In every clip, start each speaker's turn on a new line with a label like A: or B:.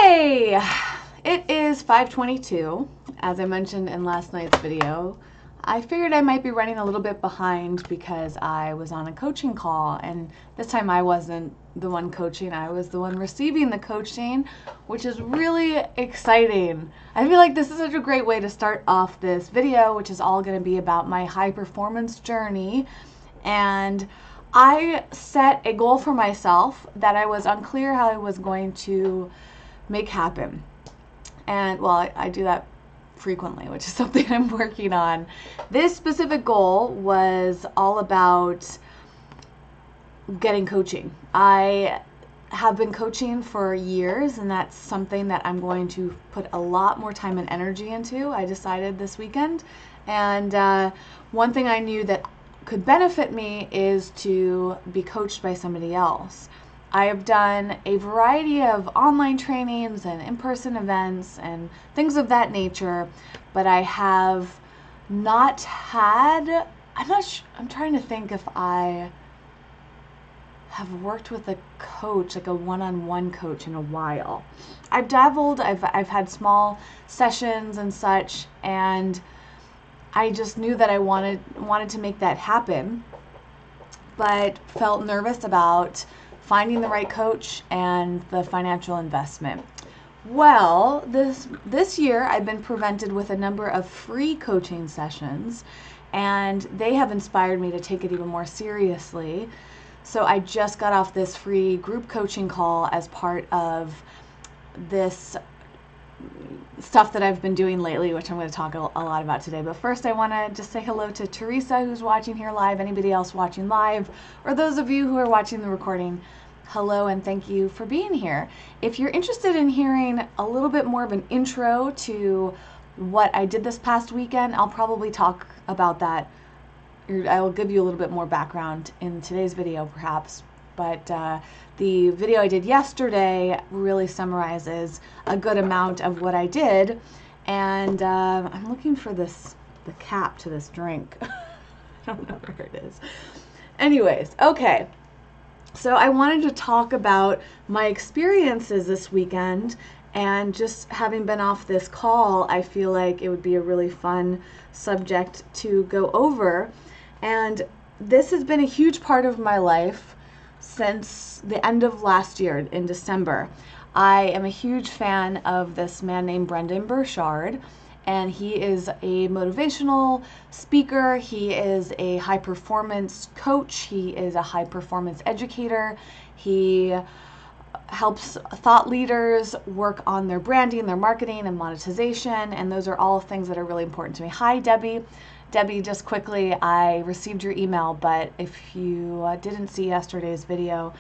A: Hey, it is 5:22. As I mentioned in last night's video, I figured I might be running a little bit behind because I was on a coaching call, and this time I wasn't the one coaching, I was the one receiving the coaching, which is really exciting. I feel like this is such a great way to start off this video, which is all going to be about my high performance journey. And I set a goal for myself that I was unclear how I was going to make happen. And well, I do that frequently, which is something I'm working on. This specific goal was all about getting coaching. I have been coaching for years, and that's something that I'm going to put a lot more time and energy into. I decided this weekend, and one thing I knew that could benefit me is to be coached by somebody else. I have done a variety of online trainings and in-person events and things of that nature, but I have not had, I'm trying to think if I have worked with a coach, like a one-on-one coach, in a while. I've dabbled, I've had small sessions and such, and I just knew that I wanted to make that happen, but felt nervous about finding the right coach and the financial investment. Well, this year I've been presented with a number of free coaching sessions, and they have inspired me to take it even more seriously. So I just got off this free group coaching call as part of this stuff that I've been doing lately, which I'm going to talk a lot about today. But first, I want to just say hello to Teresa, who's watching here live, anybody else watching live, or those of you who are watching the recording. Hello, and thank you for being here. If you're interested in hearing a little bit more of an intro to what I did this past weekend, I'll probably talk about that. I will give you a little bit more background in today's video, perhaps. But the video I did yesterday really summarizes a good amount of what I did. And I'm looking for the cap to this drink. I don't know where it is. Anyways, okay. So I wanted to talk about my experiences this weekend, and just having been off this call, I feel like it would be a really fun subject to go over. And this has been a huge part of my life since the end of last year in December. I am a huge fan of this man named Brendon Burchard, and he is a motivational speaker. He is a high performance coach. He is a high performance educator. He helps thought leaders work on their branding, their marketing, and monetization, and those are all things that are really important to me. Hi, Debbie. Debbie, just quickly, I received your email, but if you didn't see yesterday's video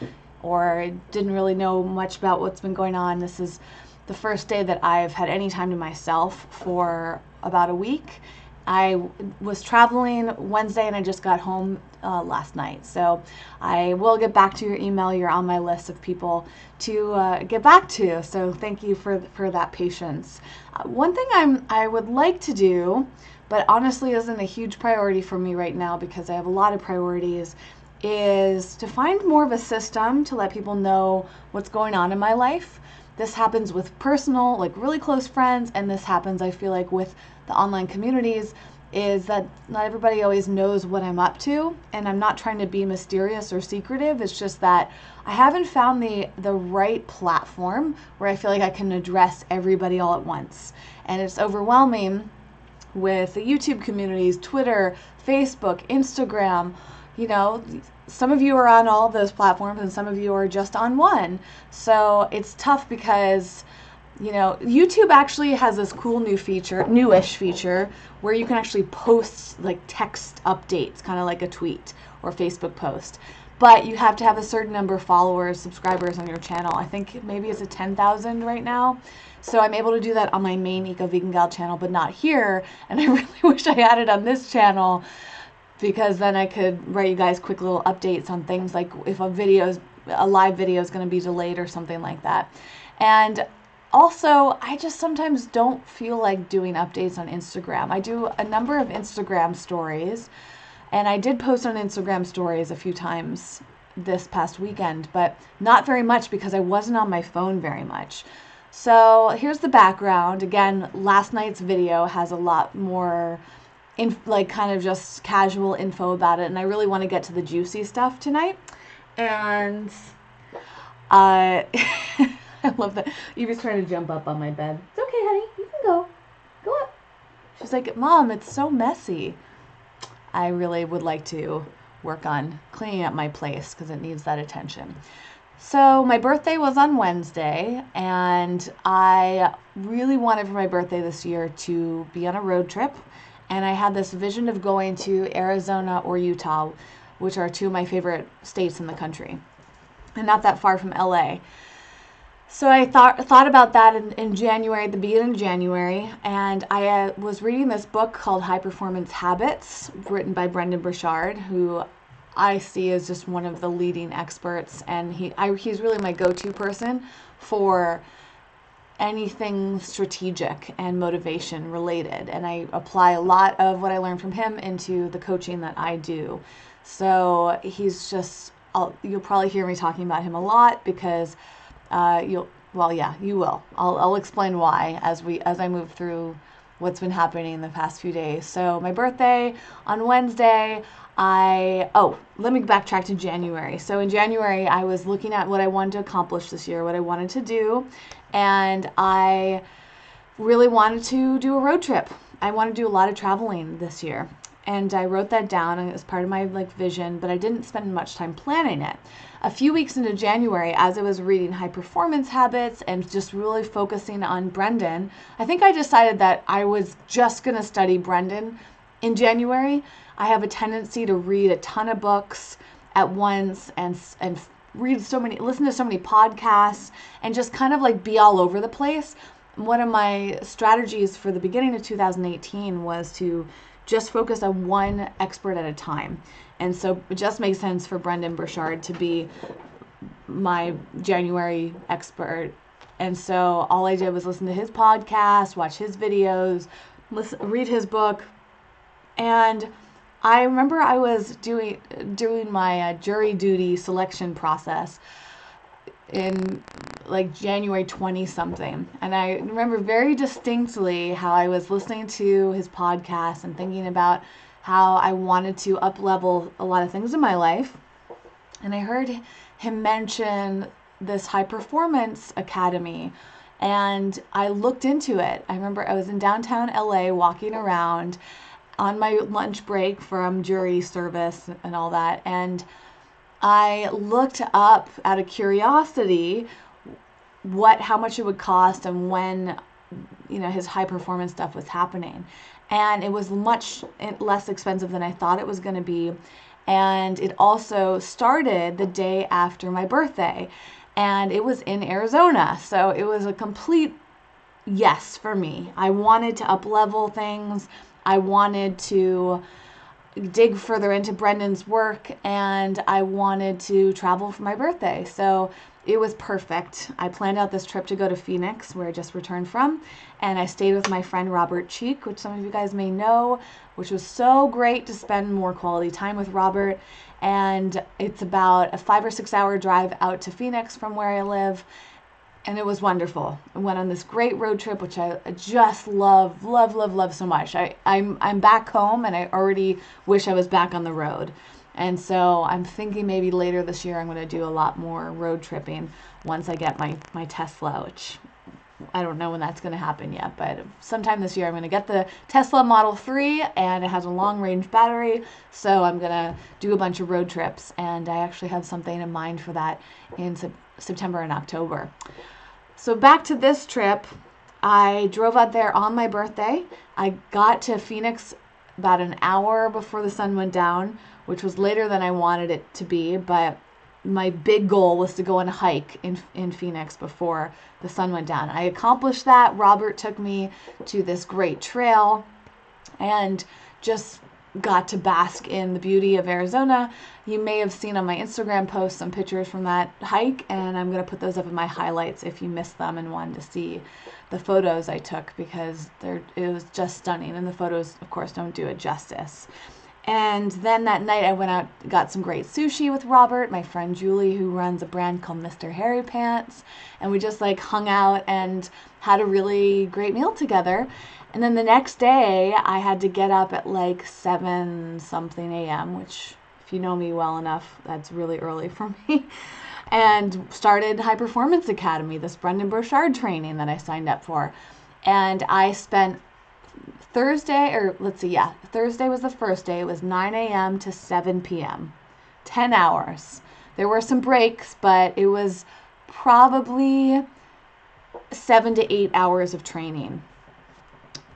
A: or didn't really know much about what's been going on, this is the first day that I've had any time to myself for about a week. I was traveling Wednesday, and I just got home last night. So I will get back to your email. You're on my list of people to get back to. So thank you for that patience. One thing I would like to do, but honestly isn't a huge priority for me right now because I have a lot of priorities, is to find more of a system to let people know what's going on in my life. This happens with personal, like really close friends, and this happens, I feel like, with the online communities, is that not everybody always knows what I'm up to, and I'm not trying to be mysterious or secretive. It's just that I haven't found the right platform where I feel like I can address everybody all at once. And it's overwhelming with the YouTube communities, Twitter, Facebook, Instagram. You know, some of you are on all of those platforms and some of you are just on one. So it's tough because, you know, YouTube actually has this cool newish feature where you can actually post like text updates, kind of like a tweet or Facebook post. But you have to have a certain number of followers, subscribers on your channel. I think maybe it's a 10,000 right now. So I'm able to do that on my main Eco Vegan Gal channel, but not here. And I really wish I had it on this channel, because then I could write you guys quick little updates on things like if a live video is going to be delayed or something like that. And also, I just sometimes don't feel like doing updates on Instagram. I do a number of Instagram stories, and I did post on Instagram stories a few times this past weekend, but not very much because I wasn't on my phone very much. So here's the background. Again, last night's video has a lot more like kind of just casual info about it, and I really want to get to the juicy stuff tonight. And I love that Evie's trying to jump up on my bed. It's okay, honey. You can go up. She's like, Mom, it's so messy. I really would like to work on cleaning up my place because it needs that attention. So my birthday was on Wednesday, and I really wanted for my birthday this year to be on a road trip. And I had this vision of going to Arizona or Utah, which are two of my favorite states in the country, and not that far from LA. So I thought about that in January, at the beginning of January, and I was reading this book called High Performance Habits, written by Brendon Burchard, who I see as just one of the leading experts, and he's really my go-to person for anything strategic and motivation related, and I apply a lot of what I learned from him into the coaching that I do. So he's just, you'll probably hear me talking about him a lot because you will. I'll explain why as I move through what's been happening in the past few days. So my birthday on Wednesday, let me backtrack to January. So in January, I was looking at what I wanted to accomplish this year, what I wanted to do, and I really wanted to do a road trip. I want to do a lot of traveling this year. And I wrote that down, and it was part of my vision, but I didn't spend much time planning it. A few weeks into January, as I was reading High Performance Habits and just really focusing on Brendon, I think I decided that I was just going to study Brendon in January. I have a tendency to read a ton of books at once and listen to so many podcasts, and just kind of be all over the place. One of my strategies for the beginning of 2018 was to just focus on one expert at a time. And so it just makes sense for Brendon Burchard to be my January expert. And so all I did was listen to his podcast, watch his videos, read his book. And I remember I was doing my jury duty selection process in January 20 something, and I remember very distinctly how I was listening to his podcast and thinking about how I wanted to up level a lot of things in my life, and I heard him mention this high performance academy, and I looked into it. I remember I was in downtown LA walking around on my lunch break from jury service and all that, and I looked up out of curiosity how much it would cost and when his high performance stuff was happening, and it was much less expensive than I thought it was going to be. And it also started the day after my birthday, and it was in Arizona, so it was a complete yes for me. I wanted to up level things. I wanted to dig further into Brendon's work, and I wanted to travel for my birthday. So it was perfect. I planned out this trip to go to Phoenix, where I just returned from, and I stayed with my friend Robert Cheek, which some of you guys may know, which was so great to spend more quality time with Robert. And it's about a 5 or 6 hour drive out to Phoenix from where I live, and it was wonderful. I went on this great road trip, which I just love so much. I'm back home, and I already wish I was back on the road. And so I'm thinking maybe later this year I'm going to do a lot more road tripping once I get my Tesla, which I don't know when that's going to happen yet, but sometime this year I'm going to get the Tesla Model 3, and it has a long-range battery, so I'm going to do a bunch of road trips, and I actually have something in mind for that in September and October. So back to this trip, I drove out there on my birthday. I got to Phoenix about an hour before the sun went down, which was later than I wanted it to be, but my big goal was to go on a hike in Phoenix before the sun went down. I accomplished that. Robert took me to this great trail and just got to bask in the beauty of Arizona. You may have seen on my Instagram post some pictures from that hike, and I'm going to put those up in my highlights if you missed them and wanted to see the photos I took, because it was just stunning, and the photos, of course, don't do it justice. And then that night I went out, got some great sushi with Robert, my friend Julie, who runs a brand called Mr. Hairy Pants. And we just like hung out and had a really great meal together. And then the next day I had to get up at like 7 something a.m., which if you know me well enough, that's really early for me. And started High Performance Academy, this Brendan Burchard training that I signed up for. And I spent Thursday was the first day. It was 9 a.m. to 7 p.m. 10 hours. There were some breaks, but it was probably 7 to 8 hours of training.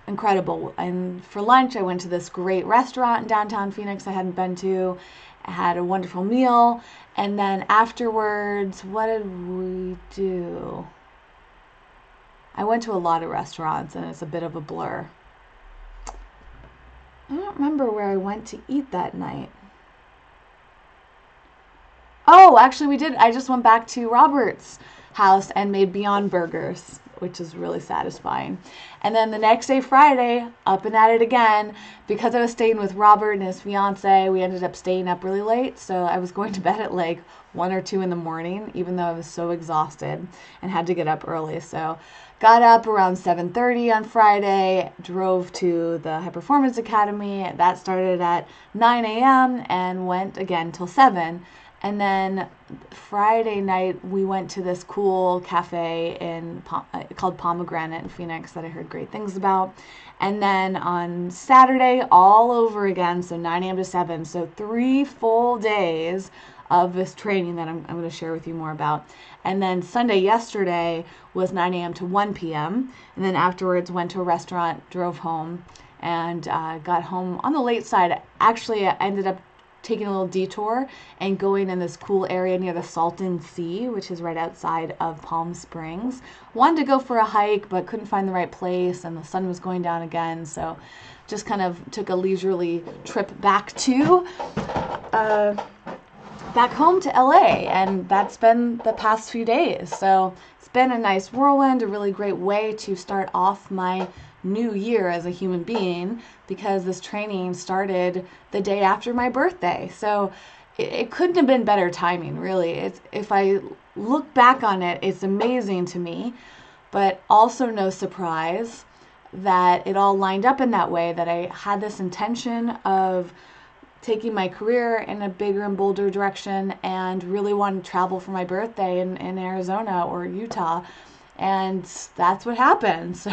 A: Incredible. And for lunch, I went to this great restaurant in downtown Phoenix I hadn't been to. I had a wonderful meal. And then afterwards, what did we do? I went to a lot of restaurants, and it's a bit of a blur. I don't remember where I went to eat that night. Oh, actually we did. I just went back to Robert's house and made Beyond Burgers, which is really satisfying. And then the next day, Friday, up and at it again. Because I was staying with Robert and his fiance, we ended up staying up really late. So I was going to bed at like 1 or 2 in the morning, even though I was so exhausted and had to get up early. So got up around 7:30 on Friday, drove to the High Performance Academy. That started at 9 a.m. and went again till 7. And then Friday night, we went to this cool cafe called Pomegranate in Phoenix that I heard great things about. And then on Saturday, all over again, so 9 a.m. to 7. So 3 full days of this training that I'm going to share with you more about. And then Sunday, yesterday, was 9 a.m. to 1 p.m. And then afterwards went to a restaurant, drove home, and got home on the late side. Actually, I ended up taking a little detour and going in this cool area near the Salton Sea, which is right outside of Palm Springs. Wanted to go for a hike, but couldn't find the right place, and the sun was going down again, so just kind of took a leisurely trip back home to LA, and that's been the past few days. So it's been a nice whirlwind, a really great way to start off my new year as a human being, because this training started the day after my birthday. So it couldn't have been better timing, really. If I look back on it, it's amazing to me, but also no surprise that it all lined up in that way, that I had this intention of taking my career in a bigger and bolder direction and really wanted to travel for my birthday in Arizona or Utah. And that's what happened. So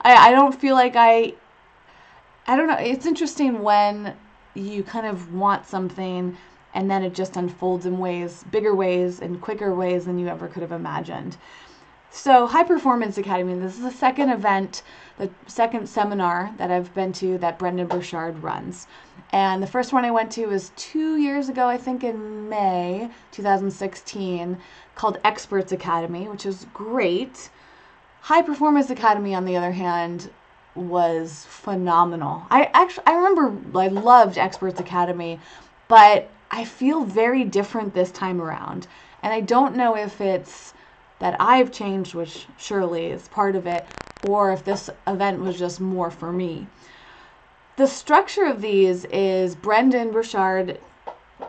A: I don't feel like I don't know. It's interesting when you kind of want something and then it just unfolds in ways, bigger ways and quicker ways than you ever could have imagined. So High Performance Academy, this is the second event, the second seminar that I've been to that Brendan Burchard runs. And the first one I went to was 2 years ago, I think in May 2016, called Experts Academy, which is great. High Performance Academy, on the other hand, was phenomenal. I remember I loved Experts Academy, but I feel very different this time around. And I don't know if it's that I've changed, which surely is part of it, or if this event was just more for me. The structure of these is Brendan Burchard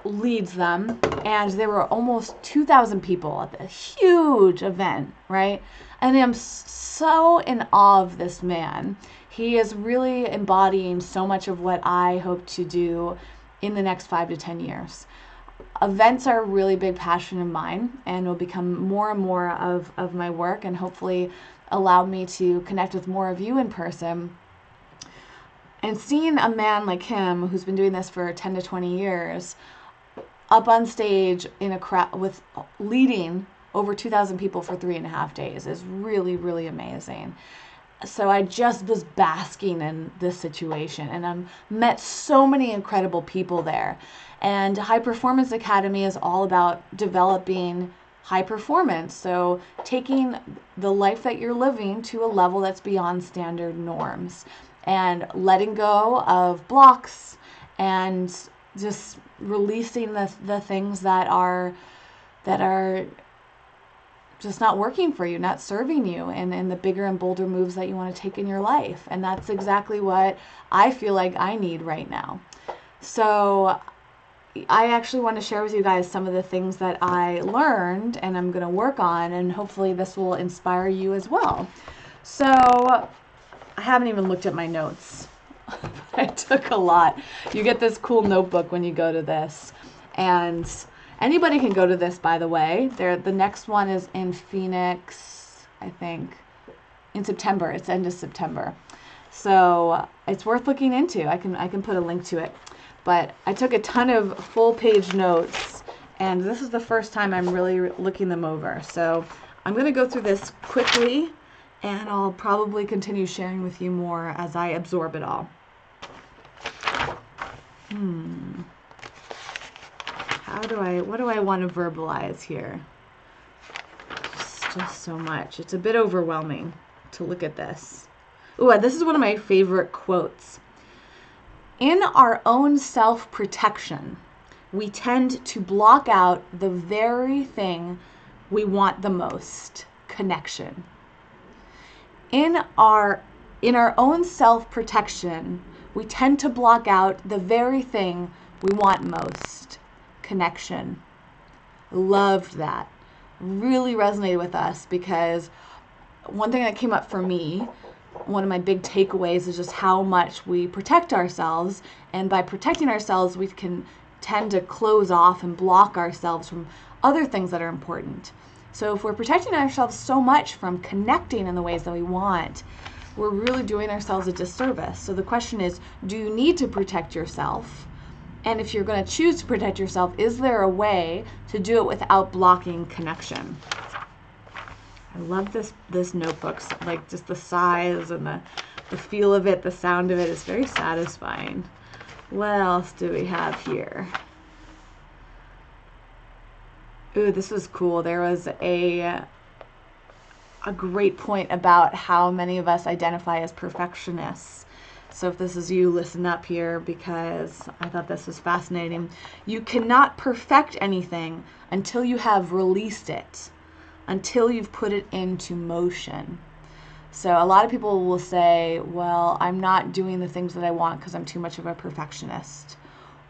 A: leads them, and there were almost 2,000 people at the huge event, right? And I'm so in awe of this man. He is really embodying so much of what I hope to do in the next 5 to 10 years. Events are a really big passion of mine and will become more and more of my work, and hopefully allow me to connect with more of you in person. And seeing a man like him, who's been doing this for 10 to 20 years, up on stage in a crowd with leading over 2,000 people for 3.5 days is really, really amazing. So I just was basking in this situation, and I met so many incredible people there. And High Performance Academy is all about developing high performance. So taking the life that you're living to a level that's beyond standard norms, and letting go of blocks and just releasing the things that are just not working for you, not serving you, and the bigger and bolder moves that you want to take in your life. And that's exactly what I feel like I need right now. So I actually want to share with you guys some of the things that I learned and I'm going to work on, and hopefully this will inspire you as well. So I haven't even looked at my notes. I took a lot. You get this cool notebook when you go to this, and anybody can go to this, by the way. The next one is in Phoenix, I think, in September. It's end of September. So it's worth looking into. I can put a link to it. But I took a ton of full-page notes, and this is the first time I'm really looking them over. So I'm going to go through this quickly, and I'll probably continue sharing with you more as I absorb it all. What do I want to verbalize here? Just so much. It's a bit overwhelming to look at this. Ooh, this is one of my favorite quotes. In our own self-protection, we tend to block out the very thing we want the most, connection. In our own self-protection, we tend to block out the very thing we want most, connection. Loved that. Really resonated with us, because one thing that came up for me, one of my big takeaways, is just how much we protect ourselves, and by protecting ourselves we can tend to close off and block ourselves from other things that are important. So if we're protecting ourselves so much from connecting in the ways that we want, we're really doing ourselves a disservice. So the question is, do you need to protect yourself? And if you're going to choose to protect yourself, is there a way to do it without blocking connection? I love this notebook, like just the size and the feel of it, the sound of it is very satisfying. What else do we have here? Ooh, this was cool. There was a great point about how many of us identify as perfectionists. So if this is you, listen up here, because I thought this was fascinating. You cannot perfect anything until you have released it, until you've put it into motion. So a lot of people will say, well, I'm not doing the things that I want because I'm too much of a perfectionist,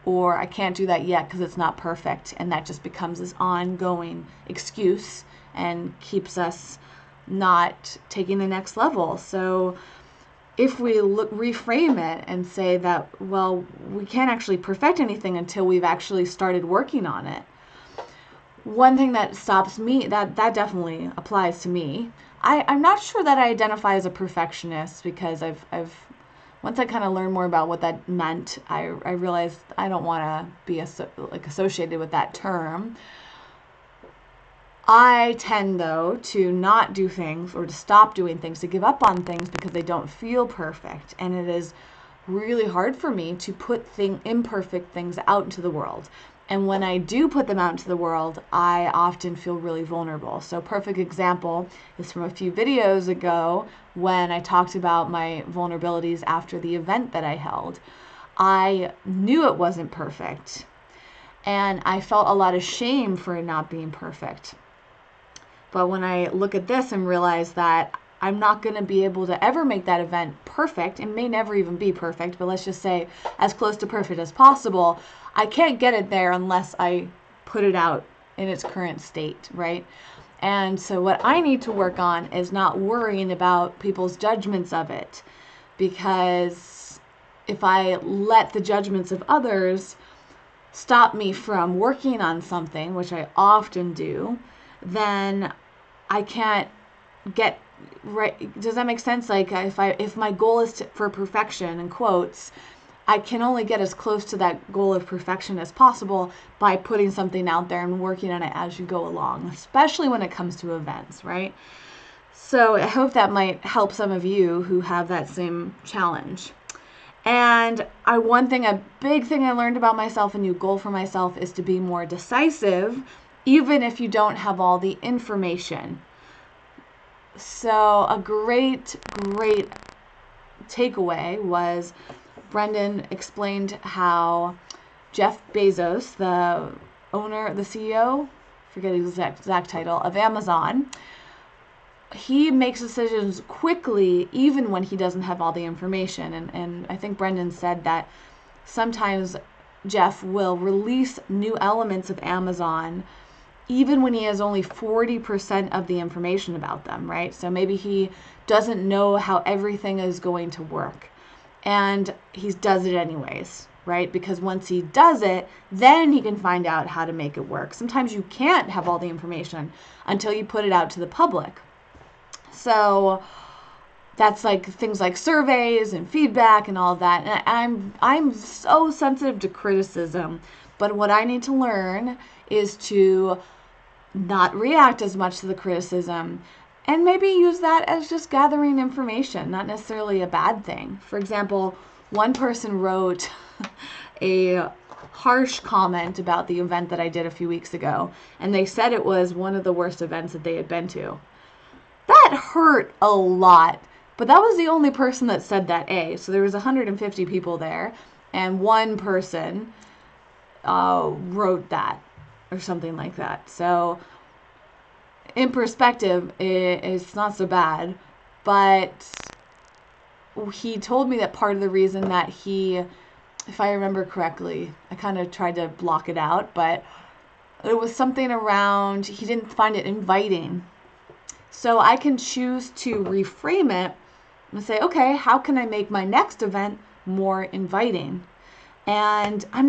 A: or I can't do that yet because it's not perfect, and that just becomes this ongoing excuse and keeps us not taking the next level. So if we reframe it and say that, well, we can't actually perfect anything until we've actually started working on it. One thing that stops me, that definitely applies to me. I'm not sure that I identify as a perfectionist, because I've once I kind of learned more about what that meant, I realized I don't want to be associated with that term. I tend, though, to not do things, or to stop doing things, to give up on things because they don't feel perfect. And it is really hard for me to put imperfect things out into the world. And when I do put them out into the world, I often feel really vulnerable. So a perfect example is from a few videos ago when I talked about my vulnerabilities after the event that I held. I knew it wasn't perfect, and I felt a lot of shame for it not being perfect. But when I look at this and realize that I'm not going to be able to ever make that event perfect, it may never even be perfect, but let's just say as close to perfect as possible, I can't get it there unless I put it out in its current state, right? And so what I need to work on is not worrying about people's judgments of it, because if I let the judgments of others stop me from working on something, which I often do, then I can't get right. Does that make sense? Like if my goal is for perfection, in quotes, I can only get as close to that goal of perfection as possible by putting something out there and working on it as you go along, especially when it comes to events, right? So I hope that might help some of you who have that same challenge. And a big thing I learned about myself, a new goal for myself, is to be more decisive, even if you don't have all the information. So a great takeaway was Brendan explained how Jeff Bezos, the CEO, forget his exact title, of Amazon, he makes decisions quickly even when he doesn't have all the information. And I think Brendan said that sometimes Jeff will release new elements of Amazon even when he has only 40% of the information about them, right? So maybe he doesn't know how everything is going to work, and he does it anyways, right? Because once he does it, then he can find out how to make it work. Sometimes you can't have all the information until you put it out to the public. So that's like things like surveys and feedback and all of that. And I'm so sensitive to criticism, but what I need to learn is to not react as much to the criticism, and maybe use that as just gathering information, not necessarily a bad thing. For example, one person wrote a harsh comment about the event that I did a few weeks ago, and they said it was one of the worst events that they had been to. That hurt a lot, but that was the only person that said that, So there was 150 people there, and one person wrote that, or something like that. So in perspective, it's not so bad, but he told me that part of the reason that he, if I remember correctly, I kind of tried to block it out, but it was something around he didn't find it inviting. So I can choose to reframe it and say, okay, how can I make my next event more inviting? And I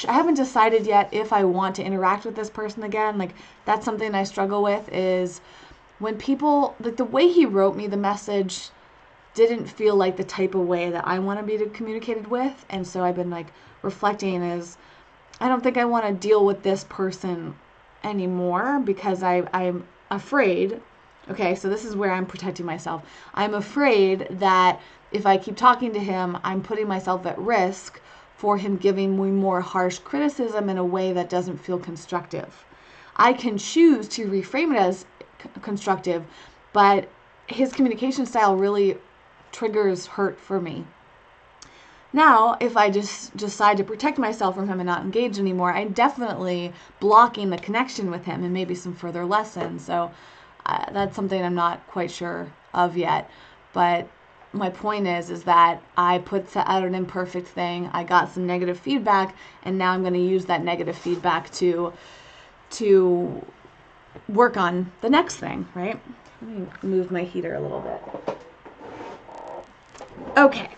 A: haven't decided yet if I want to interact with this person again. Like, that's something I struggle with, is when people, like, the way he wrote me the message didn't feel like the type of way that I want to be communicated with. And so I've been like reflecting is, I don't think I want to deal with this person anymore, because I'm afraid. Okay, so this is where I'm protecting myself. I'm afraid that if I keep talking to him, I'm putting myself at risk for him giving me more harsh criticism in a way that doesn't feel constructive. I can choose to reframe it as constructive, but his communication style really triggers hurt for me. Now, if I just decide to protect myself from him and not engage anymore, I'm definitely blocking the connection with him and maybe some further lessons. So that's something I'm not quite sure of yet. But my point is that I put out an imperfect thing. I got some negative feedback, and now I'm going to use that negative feedback to work on the next thing, right? Let me move my heater a little bit. Okay.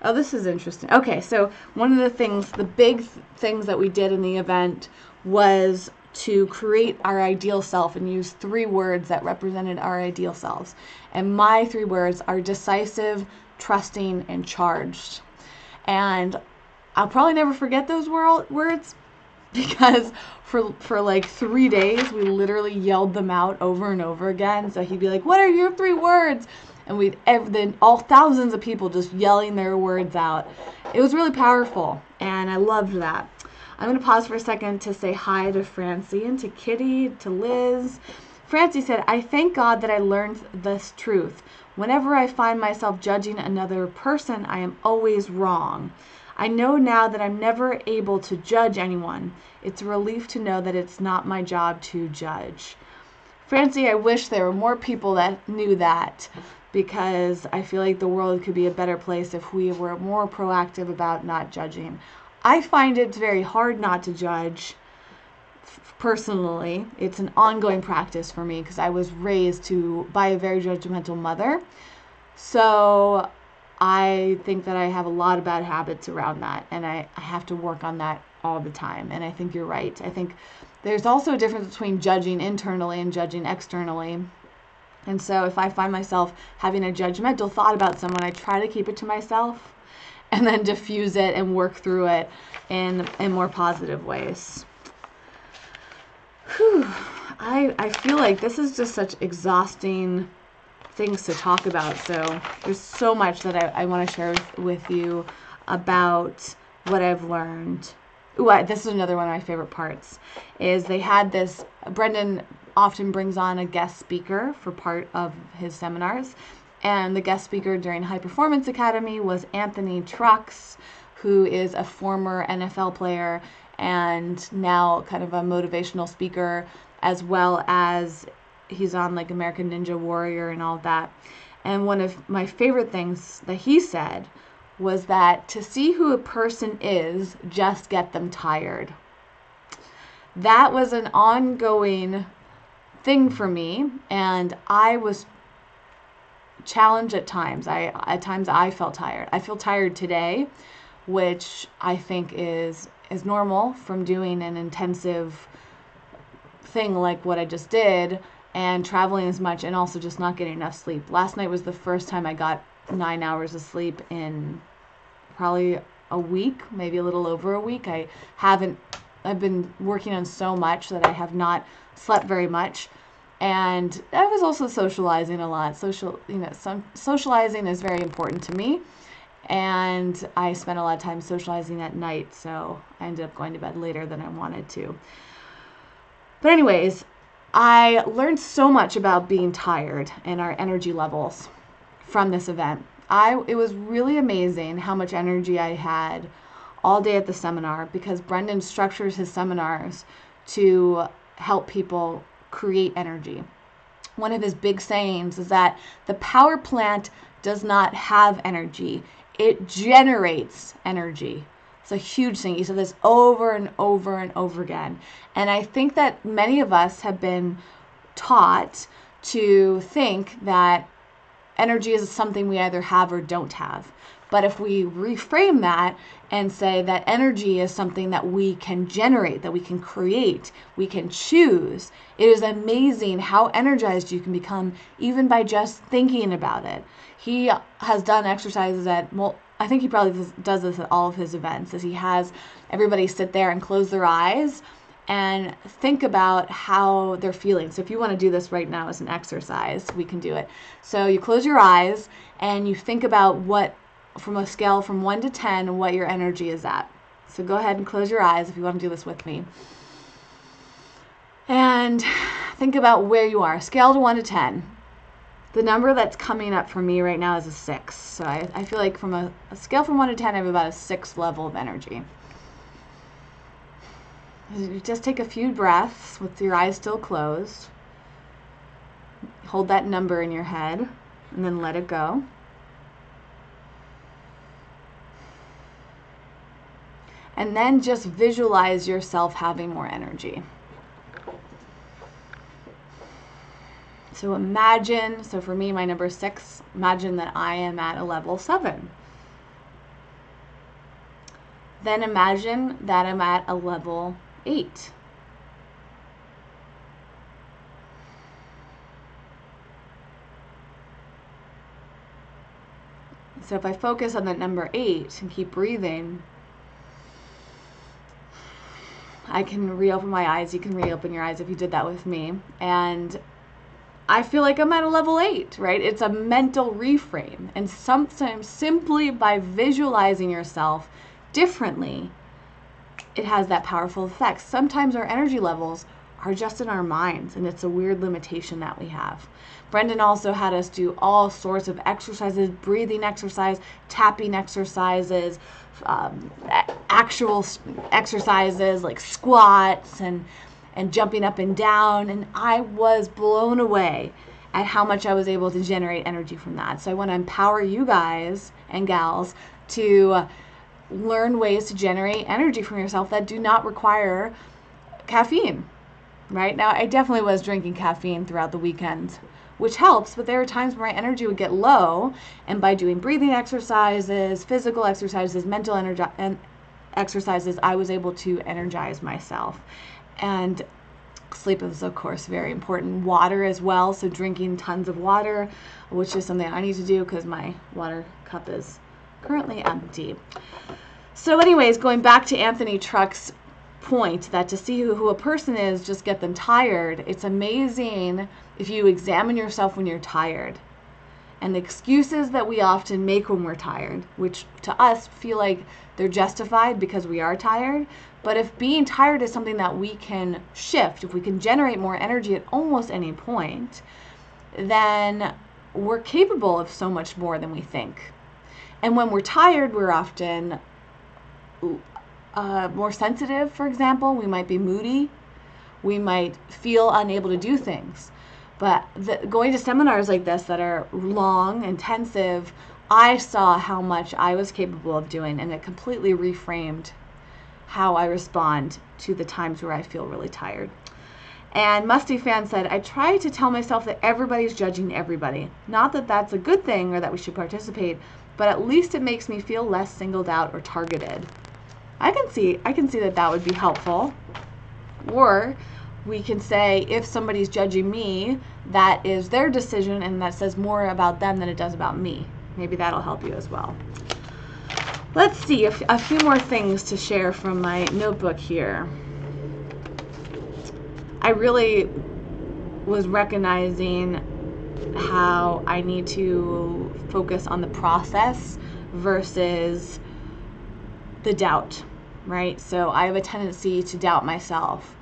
A: Oh, this is interesting. Okay, so one of the things, the big things that we did in the event was to create our ideal self and use 3 words that represented our ideal selves. And my 3 words are decisive, trusting, and charged. And I'll probably never forget those words, because for like 3 days we literally yelled them out over and over again. So he'd be like, "What are your 3 words?" And then all thousands of people just yelling their words out. It was really powerful, and I loved that. I'm going to pause for a second to say hi to Francie and to Kitty, to Liz. Francie said, "I thank God that I learned this truth. Whenever I find myself judging another person, I am always wrong. I know now that I'm never able to judge anyone. It's a relief to know that it's not my job to judge." Francie, I wish there were more people that knew that, because I feel like the world could be a better place if we were more proactive about not judging. I find it's very hard not to judge. Personally, it's an ongoing practice for me because I was raised by a very judgmental mother. So I think that I have a lot of bad habits around that, and I have to work on that all the time. And I think you're right. I think there's also a difference between judging internally and judging externally. And so if I find myself having a judgmental thought about someone, I try to keep it to myself and then diffuse it and work through it in more positive ways. Whew. I feel like this is just such exhausting things to talk about. So there's so much that I want to share with you about what I've learned. Ooh, this is another one of my favorite parts, is they had this, Brendan often brings on a guest speaker for part of his seminars. And the guest speaker during High Performance Academy was Anthony Trucks, who is a former NFL player and now kind of a motivational speaker, as well as he's on like American Ninja Warrior and all that. And one of my favorite things that he said was that to see who a person is, just get them tired. That was an ongoing thing for me, and I was challenged at times. At times I felt tired. I feel tired today, which I think is normal from doing an intensive thing like what I just did and traveling as much and also just not getting enough sleep. Last night was the first time I got 9 hours of sleep in probably a week, maybe a little over a week. I've been working on so much that I have not slept very much. And I was also socializing a lot. Socializing is very important to me. And I spent a lot of time socializing at night, so I ended up going to bed later than I wanted to. But anyways, I learned so much about being tired and our energy levels from this event. It was really amazing how much energy I had all day at the seminar, because Brendan structures his seminars to help people create energy. One of his big sayings is that the power plant does not have energy, it generates energy. It's a huge thing. He said this over and over and over again. And I think that many of us have been taught to think that energy is something we either have or don't have. But if we reframe that and say that energy is something that we can generate, that we can create, we can choose, it is amazing how energized you can become even by just thinking about it. He has done exercises I think he probably does this at all of his events, as he has everybody sit there and close their eyes and think about how they're feeling. So if you want to do this right now as an exercise, we can do it. So you close your eyes and you think about what, from a scale from 1 to 10, what your energy is at. So go ahead and close your eyes if you want to do this with me. And think about where you are. Scale to 1 to 10. The number that's coming up for me right now is a 6. So I feel like from a scale from 1 to 10, I have about a 6 level of energy. You just take a few breaths with your eyes still closed. Hold that number in your head and then let it go. And then just visualize yourself having more energy. So imagine, so for me, my number is 6, imagine that I am at a level 7. Then imagine that I'm at a level 8. So if I focus on that number 8 and keep breathing, I can reopen my eyes. You can reopen your eyes if you did that with me. And I feel like I'm at a level 8, right? It's a mental reframe. And sometimes simply by visualizing yourself differently, it has that powerful effect. Sometimes our energy levels are just in our minds, and it's a weird limitation that we have. Brendan also had us do all sorts of exercises, breathing exercise, tapping exercises, actual exercises like squats and jumping up and down, and I was blown away at how much I was able to generate energy from that. So I want to empower you guys and gals to learn ways to generate energy from yourself that do not require caffeine. Right now, I definitely was drinking caffeine throughout the weekend, which helps, but there are times where my energy would get low, and by doing breathing exercises, physical exercises, mental exercises, I was able to energize myself. And sleep is, of course, very important. Water as well, so drinking tons of water, which is something I need to do because my water cup is currently empty. So anyways, going back to Anthony Truck's point that to see who a person is, just get them tired. It's amazing if you examine yourself when you're tired. And the excuses that we often make when we're tired, which to us feel like they're justified because we are tired. But if being tired is something that we can shift, if we can generate more energy at almost any point, then we're capable of so much more than we think. And when we're tired, we're often more sensitive, for example. We might be moody. We might feel unable to do things. But going to seminars like this that are long, intensive, I saw how much I was capable of doing, and it completely reframed how I respond to the times where I feel really tired. And Musty Fan said, I try to tell myself that everybody's judging everybody. Not that that's a good thing or that we should participate, but at least it makes me feel less singled out or targeted. I can see that would be helpful. Or we can say, if somebody's judging me, that is their decision, and that says more about them than it does about me. Maybe that'll help you as well. Let's see, a few more things to share from my notebook here. I really was recognizing how I need to focus on the process versus the doubt, right? So I have a tendency to doubt myself,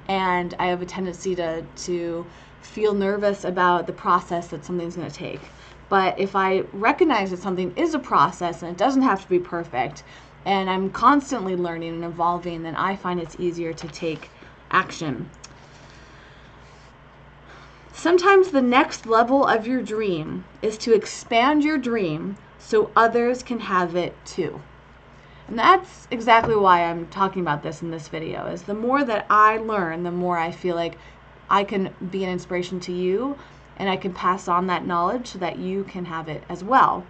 A: and I have a tendency to feel nervous about the process that something's going to take. But if I recognize that something is a process and it doesn't have to be perfect, and I'm constantly learning and evolving, then I find it's easier to take action. Sometimes the next level of your dream is to expand your dream so others can have it too. And that's exactly why I'm talking about this in this video, is the more that I learn, the more I feel like I can be an inspiration to you, and I can pass on that knowledge so that you can have it as well.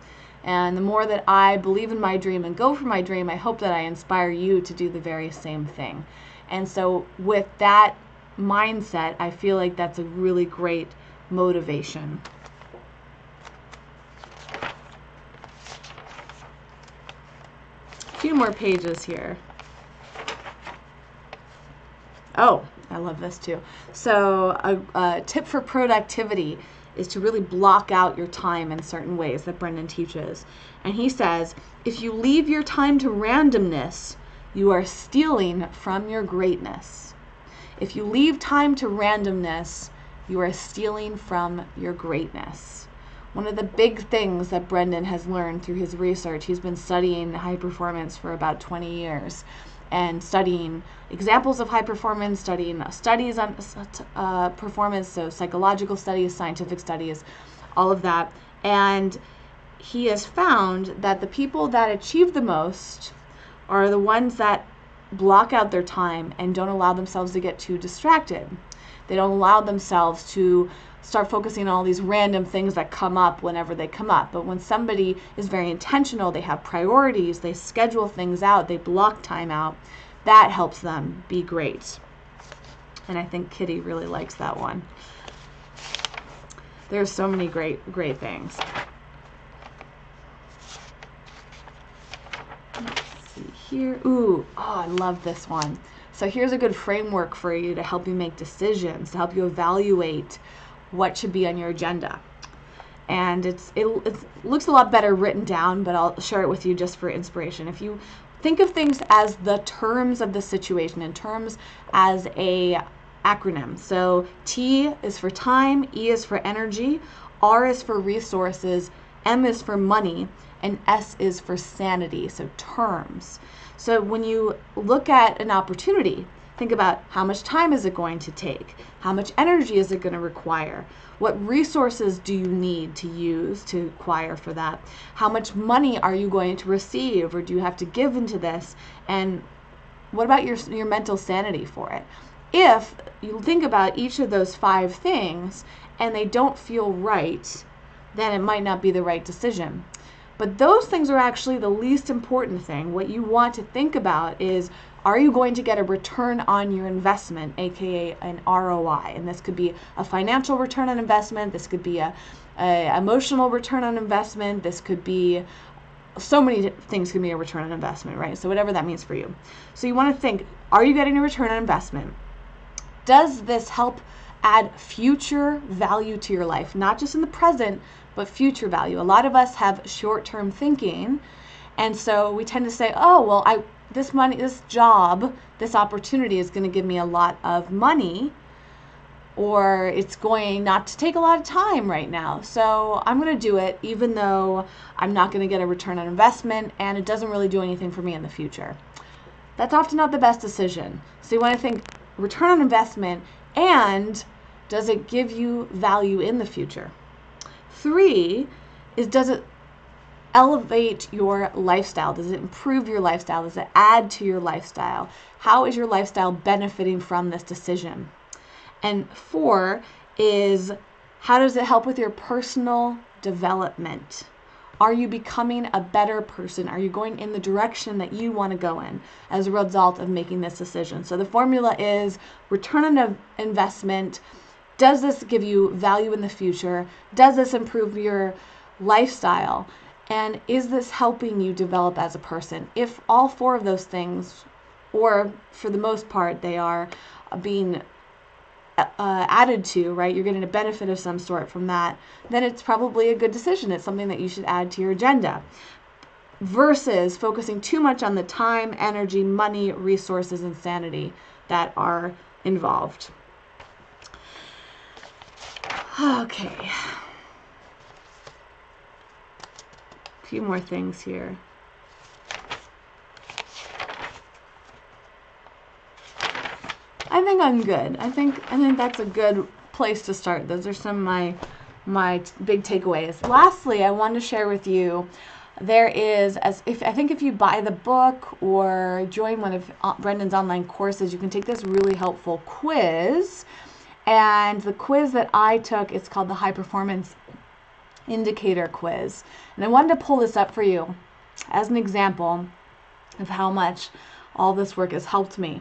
A: And the more that I believe in my dream and go for my dream, I hope that I inspire you to do the very same thing. And so with that mindset, I feel like that's a really great motivation. A few more pages here. Oh, I love this too. So a tip for productivity is to really block out your time in certain ways that Brendan teaches. And he says, if you leave your time to randomness, you are stealing from your greatness. If you leave time to randomness, you are stealing from your greatness. One of the big things that Brendan has learned through his research, he's been studying high performance for about 20 years, and studying examples of high performance, studying studies on performance, so psychological studies, scientific studies, all of that. And he has found that the people that achieve the most are the ones that block out their time and don't allow themselves to get too distracted. They don't allow themselves to start focusing on all these random things that come up whenever they come up. But when somebody is very intentional, they have priorities, they schedule things out, they block time out, that helps them be great. And I think Kitty really likes that one. There's so many great things. Let's see here. Ooh, oh, I love this one. So here's a good framework for you to help you make decisions, to help you evaluate what should be on your agenda. And it looks a lot better written down, but I'll share it with you just for inspiration. If you think of things as the terms of the situation, in terms as a acronym. So T is for time, E is for energy, R is for resources, M is for money, and S is for sanity, so terms. So when you look at an opportunity, think about how much time is it going to take? How much energy is it going to require? What resources do you need to use to acquire for that? How much money are you going to receive, or do you have to give into this? And what about your mental sanity for it? If you think about each of those 5 things and they don't feel right, then it might not be the right decision. But those things are actually the least important thing. What you want to think about is, are you going to get a return on your investment, aka an ROI? And this could be a financial return on investment, this could be a emotional return on investment, this could be so many things can be a return on investment, right? So whatever that means for you. So you want to think, are you getting a return on investment? Does this help add future value to your life? Not just in the present, but future value. A lot of us have short-term thinking, and so we tend to say, oh, well, this money, this job, this opportunity is going to give me a lot of money, or it's going not to take a lot of time right now. So I'm going to do it even though I'm not going to get a return on investment and it doesn't really do anything for me in the future. That's often not the best decision. So you want to think return on investment, and does it give you value in the future? 3 is, does it elevate your lifestyle? Does it improve your lifestyle? Does it add to your lifestyle? How is your lifestyle benefiting from this decision? And 4 is, how does it help with your personal development? Are you becoming a better person? Are you going in the direction that you want to go in as a result of making this decision? So the formula is return on investment. Does this give you value in the future? Does this improve your lifestyle? And is this helping you develop as a person? If all 4 of those things, or for the most part, they are being added to, right? You're getting a benefit of some sort from that, then it's probably a good decision. It's something that you should add to your agenda. Versus focusing too much on the time, energy, money, resources, and sanity that are involved. Okay. A few more things here. I think I'm good. I think that's a good place to start. Those are some of my big takeaways. Lastly, I wanted to share with you, there is, if you buy the book or join one of Brendan's online courses, you can take this really helpful quiz. And the quiz that I took, it's called the High Performance Indicator Quiz. And I wanted to pull this up for you as an example of how much all this work has helped me.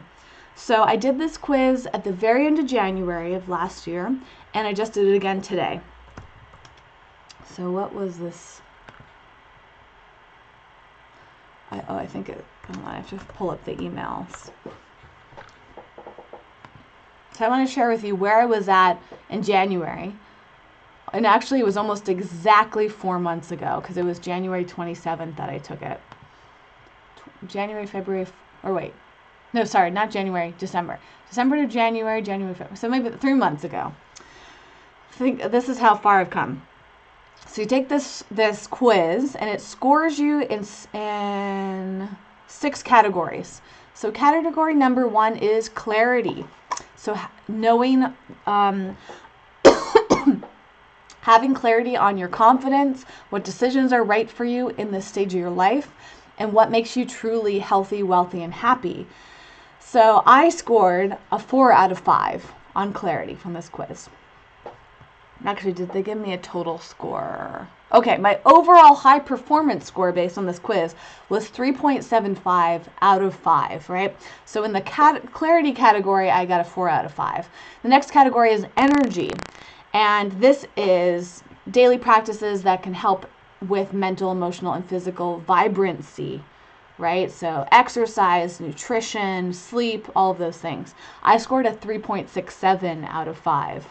A: So I did this quiz at the very end of January of last year, and I just did it again today. So what was this? I think I have to pull up the emails. So I want to share with you where I was at in January. And actually, it was almost exactly 4 months ago, because it was January 27th that I took it. January, February, or wait. No, sorry, not January, December. December to January, February. So maybe 3 months ago. I think this is how far I've come. So you take this quiz, and it scores you in 6 categories. So category number 1 is clarity. So knowing, having clarity on your confidence, what decisions are right for you in this stage of your life, and what makes you truly healthy, wealthy, and happy. So I scored a 4 out of 5 on clarity from this quiz. Actually, did they give me a total score? Okay, my overall high performance score based on this quiz was 3.75 out of 5, right? So in the clarity category, I got a 4 out of 5. The next category is energy. And this is daily practices that can help with mental, emotional, and physical vibrancy, right? So exercise, nutrition, sleep, all of those things. I scored a 3.67 out of 5.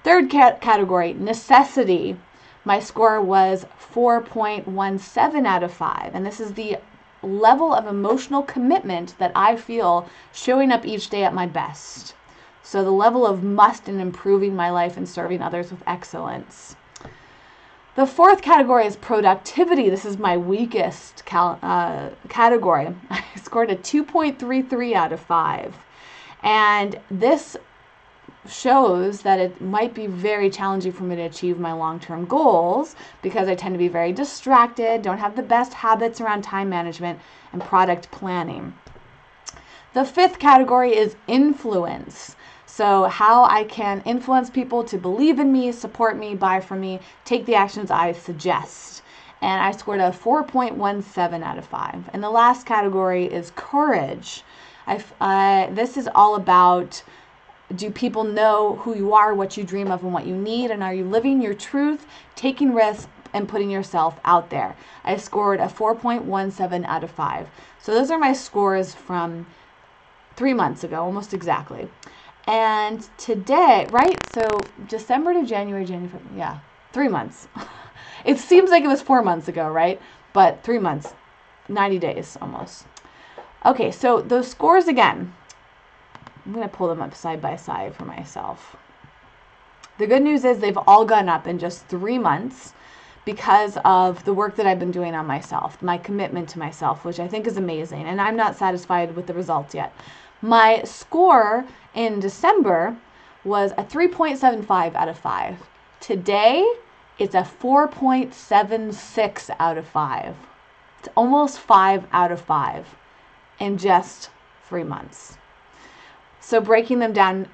A: Third category, necessity. My score was 4.17 out of 5. And this is the level of emotional commitment that I feel showing up each day at my best. So the level of must in improving my life and serving others with excellence. The fourth category is productivity. This is my weakest category. I scored a 2.33 out of 5. And this shows that it might be very challenging for me to achieve my long-term goals because I tend to be very distracted, don't have the best habits around time management and product planning. The fifth category is influence. So how I can influence people to believe in me, support me, buy from me, take the actions I suggest. And I scored a 4.17 out of 5. And the last category is courage. This is all about, do people know who you are, what you dream of, and what you need? And are you living your truth, taking risks, and putting yourself out there? I scored a 4.17 out of 5. So those are my scores from 3 months ago, almost exactly. And today, right? So December to January, yeah, 3 months. It seems like it was 4 months ago, right? But 3 months, 90 days almost. Okay, so those scores again, I'm going to pull them up side by side for myself. The good news is they've all gone up in just 3 months because of the work that I've been doing on myself, my commitment to myself, which I think is amazing. And I'm not satisfied with the results yet. My score in December was a 3.75 out of 5. Today, It's a 4.76 out of 5. It's almost 5 out of 5 in just 3 months. So breaking them down,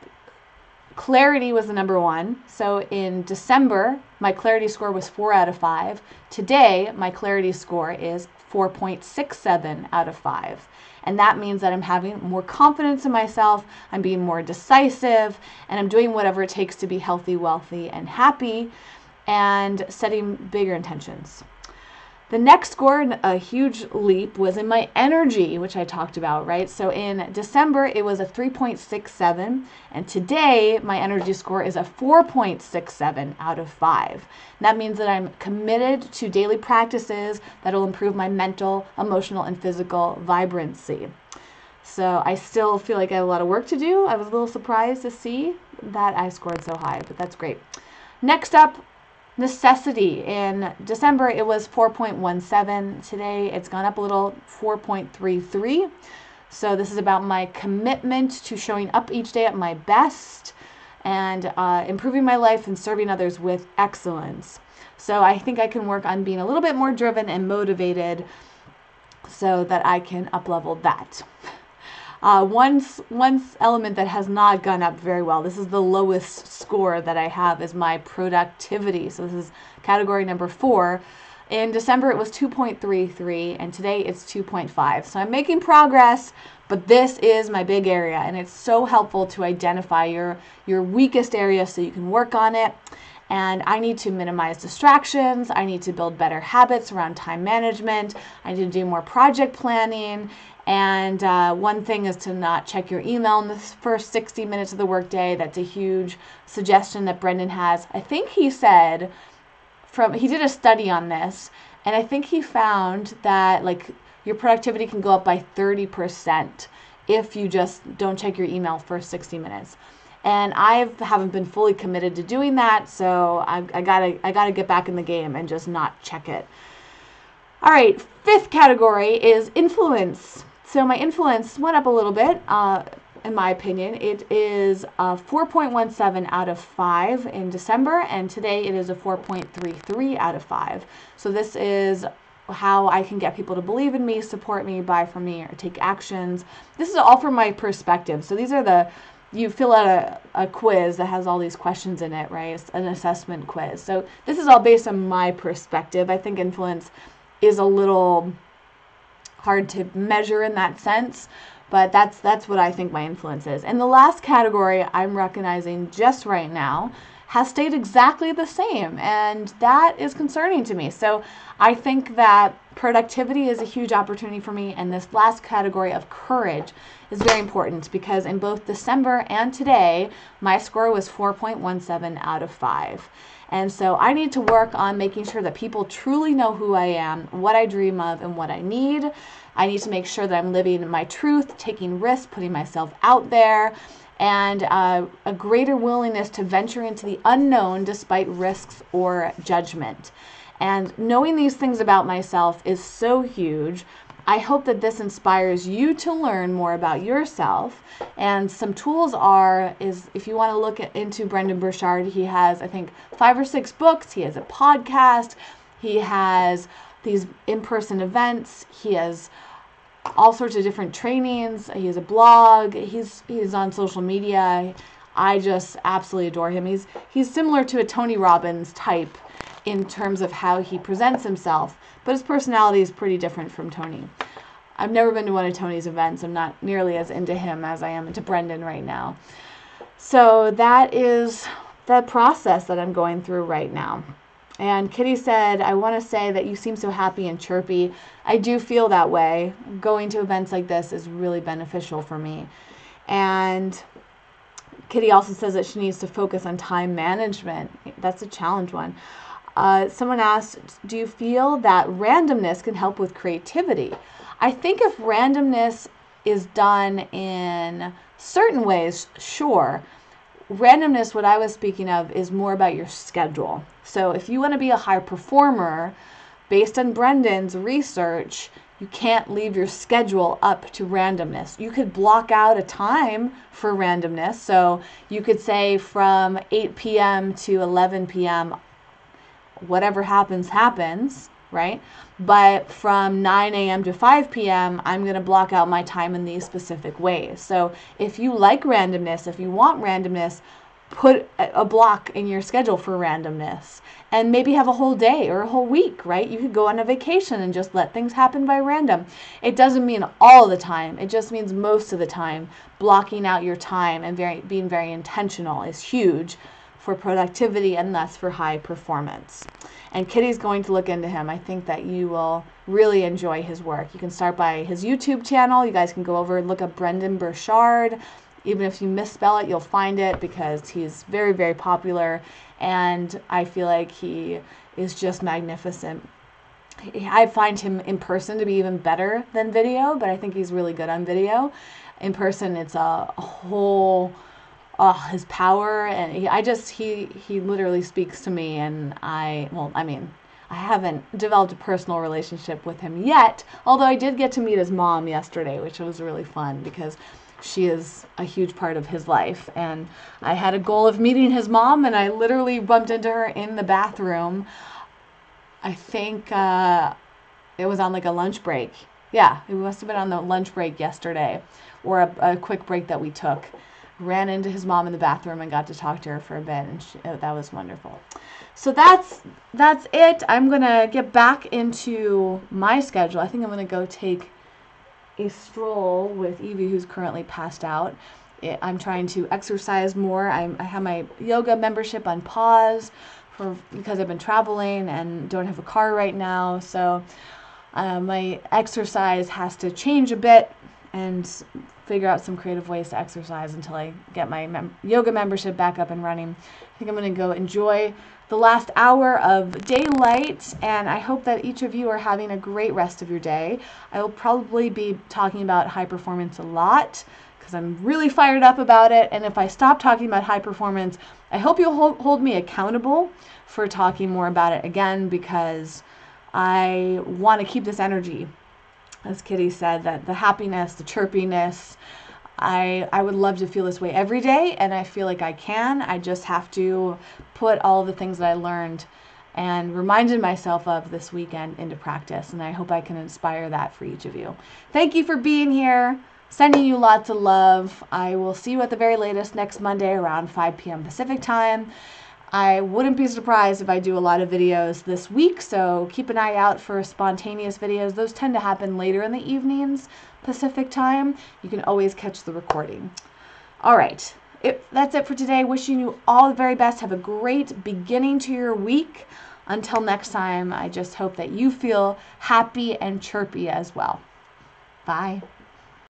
A: clarity was the number one. So in December, my clarity score was 4 out of 5. Today, my clarity score is 4.67 out of 5. And that means that I'm having more confidence in myself, I'm being more decisive, and I'm doing whatever it takes to be healthy, wealthy, and happy, and setting bigger intentions. The next score, a huge leap, was in my energy, which I talked about, right? So in December, it was a 3.67, and today, my energy score is a 4.67 out of 5. And that means that I'm committed to daily practices that will improve my mental, emotional, and physical vibrancy. So I still feel like I have a lot of work to do. I was a little surprised to see that I scored so high, but that's great. Next up, necessity. In December, it was 4.17. Today, it's gone up a little, 4.33. So this is about my commitment to showing up each day at my best and improving my life and serving others with excellence. So I think I can work on being a little bit more driven and motivated so that I can up-level that. One element that has not gone up very well, this is the lowest score that I have, is my productivity. So this is category number 4. In December, it was 2.33, and today it's 2.5. So I'm making progress, but this is my big area, and it's so helpful to identify your weakest area so you can work on it. And I need to minimize distractions. I need to build better habits around time management. I need to do more project planning. And one thing is to not check your email in the first 60 minutes of the workday. That's a huge suggestion that Brendan has. I think he said, he did a study on this, and I think he found that like your productivity can go up by 30% if you just don't check your email first 60 minutes. And I haven't been fully committed to doing that, so I gotta get back in the game and just not check it. All right, 5th category is influence. So my influence went up a little bit, in my opinion. It is a 4.17 out of 5 in December, and today it is a 4.33 out of 5. So this is how I can get people to believe in me, support me, buy from me, or take actions. This is all from my perspective. So these are you fill out a quiz that has all these questions in it, right? It's an assessment quiz. So this is all based on my perspective. I think influence is a little hard to measure in that sense, but that's what I think my influence is. And the last category I'm recognizing just right now has stayed exactly the same, and that is concerning to me. So I think that productivity is a huge opportunity for me, and this last category of courage is very important because in both December and today, my score was 4.17 out of 5. And so I need to work on making sure that people truly know who I am, what I dream of, and what I need. I need to make sure that I'm living my truth, taking risks, putting myself out there, and a greater willingness to venture into the unknown despite risks or judgment. And knowing these things about myself is so huge. I hope that this inspires you to learn more about yourself. And some tools is if you want to look into Brendan Burchard, he has, I think, 5 or 6 books. He has a podcast. He has these in-person events. He has all sorts of different trainings. He has a blog. He's on social media. I just absolutely adore him. He's similar to a Tony Robbins type in terms of how he presents himself, but his personality is pretty different from Tony. I've never been to one of Tony's events. I'm not nearly as into him as I am into Brendan right now. So that is the process that I'm going through right now. And Kitty said, I want to say that you seem so happy and chirpy. I do feel that way. Going to events like this is really beneficial for me. And Kitty also says that she needs to focus on time management. That's a challenge one. Someone asked, do you feel that randomness can help with creativity? I think if randomness is done in certain ways, sure. Randomness, what I was speaking of, is more about your schedule. So if you want to be a high performer, based on Brendan's research, you can't leave your schedule up to randomness. You could block out a time for randomness. So you could say from 8 p.m. to 11 p.m., whatever happens, happens, right? But from 9 a.m. to 5 p.m., I'm going to block out my time in these specific ways. So if you like randomness, if you want randomness, put a block in your schedule for randomness, and maybe have a whole day or a whole week, right? You could go on a vacation and just let things happen by random. It doesn't mean all the time. It just means most of the time. Blocking out your time and being very intentional is huge for productivity and thus for high performance. And Kitty's going to look into him. I think that you will really enjoy his work. You can start by his YouTube channel. You guys can go over and look up Brendan Burchard. Even if you misspell it, you'll find it because he's very, very popular. And I feel like he is just magnificent. I find him in person to be even better than video, but I think he's really good on video. In person, it's a whole... his power, and he literally speaks to me, and I haven't developed a personal relationship with him yet, although I did get to meet his mom yesterday, which was really fun because she is a huge part of his life, and I had a goal of meeting his mom, and I literally bumped into her in the bathroom. I think it was on like a lunch break. Yeah, it must have been on the lunch break yesterday, or a quick break that we took. Ran into his mom in the bathroom and got to talk to her for a bit, and that was wonderful. So that's it. I'm gonna get back into my schedule. I think I'm gonna go take a stroll with Evie, who's currently passed out. I'm trying to exercise more. I have my yoga membership on pause because I've been traveling and don't have a car right now. So my exercise has to change a bit and figure out some creative ways to exercise until I get my yoga membership back up and running. I think I'm going to go enjoy the last hour of daylight, and I hope that each of you are having a great rest of your day. I will probably be talking about high performance a lot because I'm really fired up about it, and if I stop talking about high performance, I hope you'll hold me accountable for talking more about it again, because I want to keep this energy. As Kitty said, that the happiness, the chirpiness, I would love to feel this way every day, and I feel like I can. I just have to put all the things that I learned and reminded myself of this weekend into practice, and I hope I can inspire that for each of you. Thank you for being here. Sending you lots of love. I will see you at the very latest next Monday around 5 p.m. Pacific time. I wouldn't be surprised if I do a lot of videos this week, so keep an eye out for spontaneous videos. Those tend to happen later in the evenings, Pacific time. You can always catch the recording. All right, that's it for today. Wishing you all the very best. Have a great beginning to your week. Until next time, I just hope that you feel happy and chirpy as well. Bye.